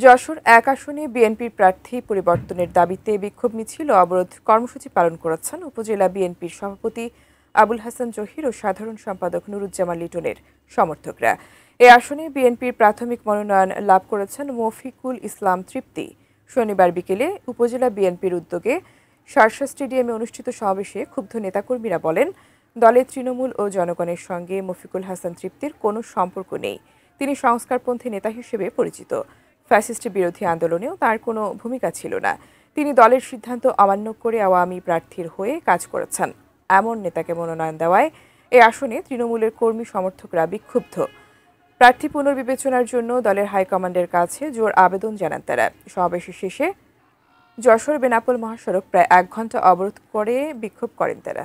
যশোর ১ আসনে বিএনপির প্রার্থী পরিবর্তনের দাবিতে বিক্ষোভ মিছিল ও অবরোধ কর্মসূচি পালন করেছেন উপজেলা বিএনপির সভাপতি আবুল হাসান জহির ও সাধারণ সম্পাদক নুরুজ্জামান লিটনের সমর্থকরা। এ আসনে বিএনপির প্রাথমিক মনোনয়ন লাভ করেছেন মফিকুল ইসলাম তৃপ্তি। শনিবার বিকেলে উপজেলা বিএনপির উদ্যোগে শার্শা স্টেডিয়ামে অনুষ্ঠিত সমাবেশে ক্ষুব্ধ নেতাকর্মীরা বলেন, দলের তৃণমূল ও জনগণের সঙ্গে মফিকুল হাসান তৃপ্তির কোনো সম্পর্ক নেই। তিনি সংস্কারপন্থী নেতা হিসেবে পরিচিত। ফ্যাসিস্ট বিরোধী আন্দোলনেও তার কোনো ভূমিকা ছিল না। তিনি দলের সিদ্ধান্ত অমান্য করে আওয়ামী প্রার্থীর হয়ে কাজ করেছেন। এমন নেতাকে মনোনয়ন দেওয়ায় এ আসনে তৃণমূলের কর্মী সমর্থকরা বিক্ষুব্ধ। প্রার্থী পুনর্বিবেচনার জন্য দলের হাইকমান্ডের কাছে জোর আবেদন জানান তারা। সমাবেশের শেষে যশোর বেনাপোল মহাসড়ক প্রায় ১ ঘণ্টা অবরোধ করে বিক্ষোভ করেন তারা।